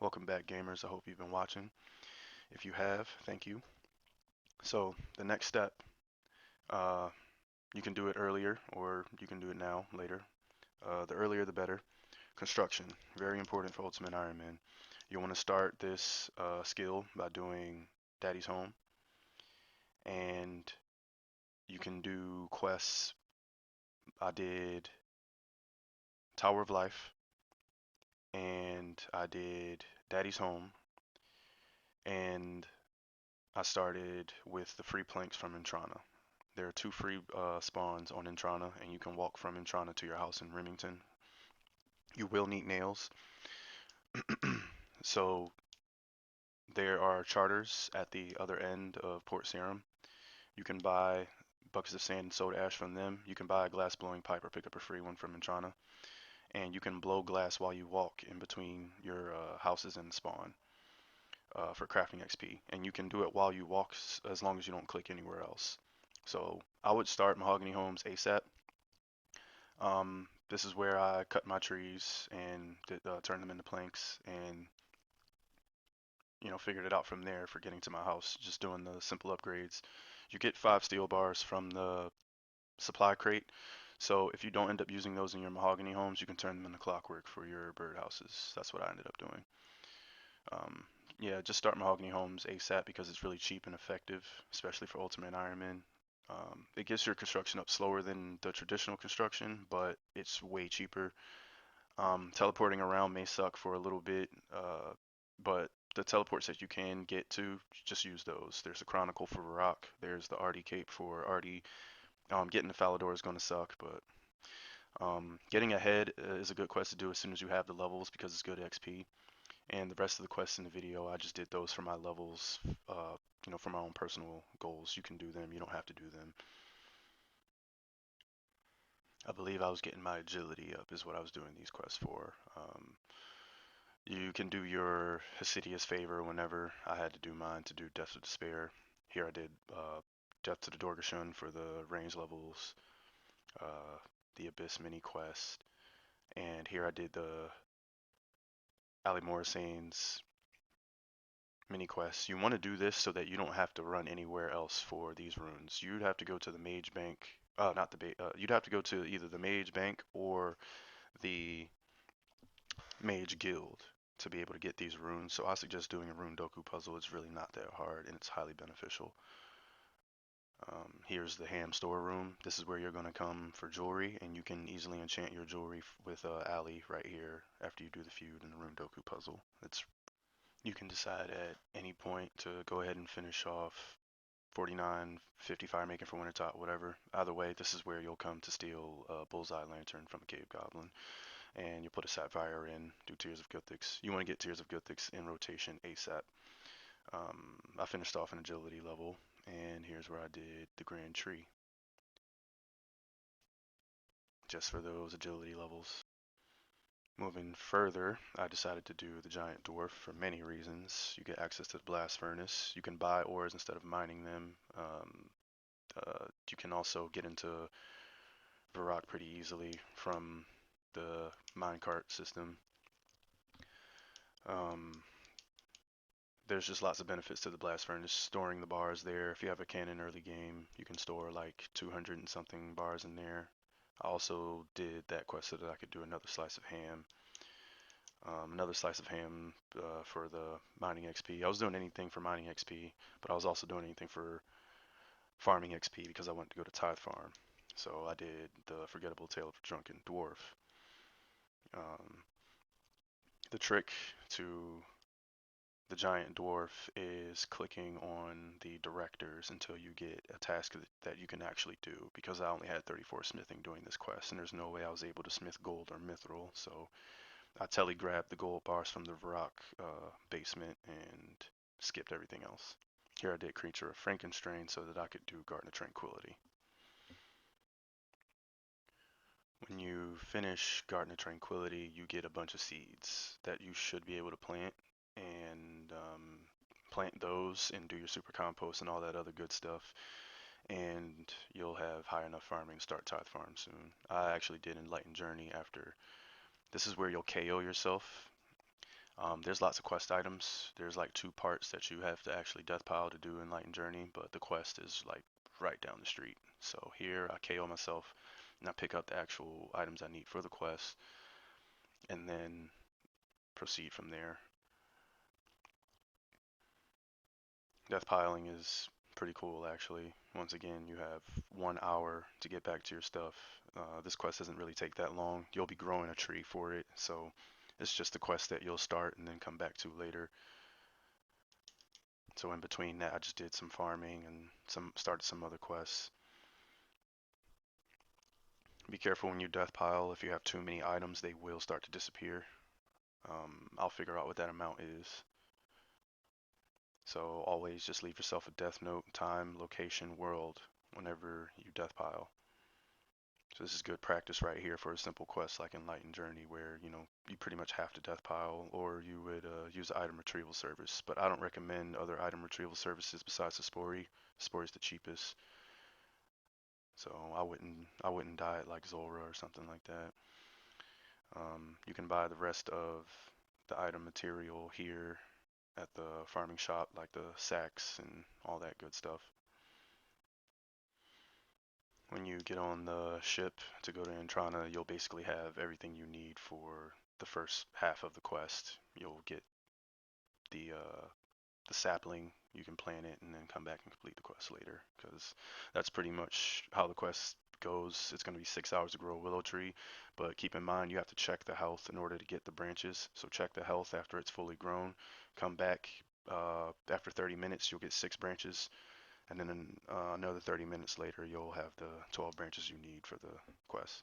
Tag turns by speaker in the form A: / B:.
A: Welcome back, gamers. I hope you've been watching. If you have, thank you. So, the next step, uh, you can do it earlier or you can do it now, later. The earlier the better. Construction, very important for Ultimate Iron Man. You want to start this skill by doing Daddy's Home, and you can do quests. I did Tower of Life, and I did Daddy's Home, and I started with the free planks from Entrana. There are two free spawns on Entrana, and you can walk from Entrana to your house in Rimmington. You will need nails. So there are charters at the other end of Port Sarim. You can buy buckets of sand and soda ash from them. You can buy a glass blowing pipe or pick up a free one from Entrana. And you can blow glass while you walk in between your houses and spawn for crafting XP. And you can do it while you walk as long as you don't click anywhere else. So I would start Mahogany Homes ASAP. This is where I cut my trees and turned them into planks, and figured it out from there for getting to my house, just doing the simple upgrades. You get 5 steel bars from the supply crate, so if you don't end up using those in your Mahogany Homes, you can turn them into clockwork for your Birdhouses. That's what I ended up doing. Um, yeah, just start Mahogany Homes ASAP because it's really cheap and effective, especially for Ultimate Iron Man. It gets your construction up slower than the traditional construction, but it's way cheaper. Teleporting around may suck for a little bit, but the teleports that you can get to, just use those. There's the Chronicle for Varrock. There's the Artie Cape for Artie. Getting the Falador is going to suck, but getting ahead is a good quest to do as soon as you have the levels because it's good XP. And the rest of the quests in the video, I just did those for my levels, for my own personal goals. You can do them. You don't have to do them. I believe I was getting my agility up is what I was doing these quests for. You can do your Hesidious favor whenever. I had to do mine to do Death of Despair. Here I did Death to the Dorgashun for the range levels, uh, the Abyss mini quest, and here I did the Ali Morasane's mini quest. You want to do this so that you don't have to run anywhere else for these runes. You'd have to go to the Mage Bank, not the you'd have to go to either the Mage Bank or the Mage Guild to be able to get these runes. So I suggest doing a rune doku puzzle. It's really not that hard and it's highly beneficial. Here's the ham store room. This is where you're going to come for jewelry, and you can easily enchant your jewelry with Ali right here after you do the feud and the rune doku puzzle. You can decide at any point to go ahead and finish off 49, 50 fire making for Wintertop, whatever. Either way, this is where you'll come to steal a bullseye lantern from a cave goblin, and you put a sapphire in, do Tears of Guthix. You want to get Tears of Guthix in rotation ASAP. I finished off an agility level, and here's where I did the Grand Tree, just for those agility levels. Moving further, I decided to do the Giant Dwarf for many reasons. You get access to the Blast Furnace. You can buy ores instead of mining them. You can also get into Varrock pretty easily from the minecart system. There's just lots of benefits to the blast furnace. Storing the bars there. If you have a cannon early game, you can store like 200 and something bars in there. I also did that quest so that I could do another slice of ham. For the mining XP. I was doing anything for mining XP, but I was also doing anything for farming XP because I wanted to go to Tithe Farm. So I did the Forgettable Tale of a Drunken Dwarf. The trick to the giant dwarf is clicking on the directors until you get a task that you can actually do, because I only had 34 smithing doing this quest and there's no way I was able to smith gold or mithril, so I grabbed the gold bars from the Varrock basement and skipped everything else. Here I did Creature of Frankenstrain so that I could do Garden of Tranquility. When you finish Garden of Tranquility, you get a bunch of seeds that you should be able to plant, and plant those and do your super compost and all that other good stuff, and you'll have high enough farming to start Tithe Farm soon. I actually did Enlightened Journey after. This is where you'll KO yourself. There's lots of quest items. There's like two parts that you have to actually death pile to do Enlightened Journey, but the quest is like right down the street. So here I KO myself and I pick up the actual items I need for the quest and then proceed from there. Death piling is pretty cool actually. Once again, you have 1 hour to get back to your stuff. This quest doesn't really take that long. You'll be growing a tree for it, so it's just a quest that you'll start and then come back to later. So in between that, I just did some farming and started some other quests. Be careful when you death pile. If you have too many items, they will start to disappear. I'll figure out what that amount is. So always just leave yourself a death note, time, location, world, whenever you death pile. So this is good practice right here for a simple quest like Enlightened Journey where, you pretty much have to death pile or you would use the item retrieval service. But I don't recommend other item retrieval services besides the Spory. Spory is the cheapest. So I wouldn't dye it like Zora or something like that. You can buy the rest of the item material here at the farming shop, like the sacks and all that good stuff. When you get on the ship to go to Entrana, you'll basically have everything you need for the first half of the quest. You'll get the sapling, you can plant it and then come back and complete the quest later, because that's pretty much how the quest goes. It's going to be 6 hours to grow a willow tree, but keep in mind you have to check the health in order to get the branches. So check the health after it's fully grown. Come back after 30 minutes, you'll get 6 branches, and then another 30 minutes later, you'll have the 12 branches you need for the quest.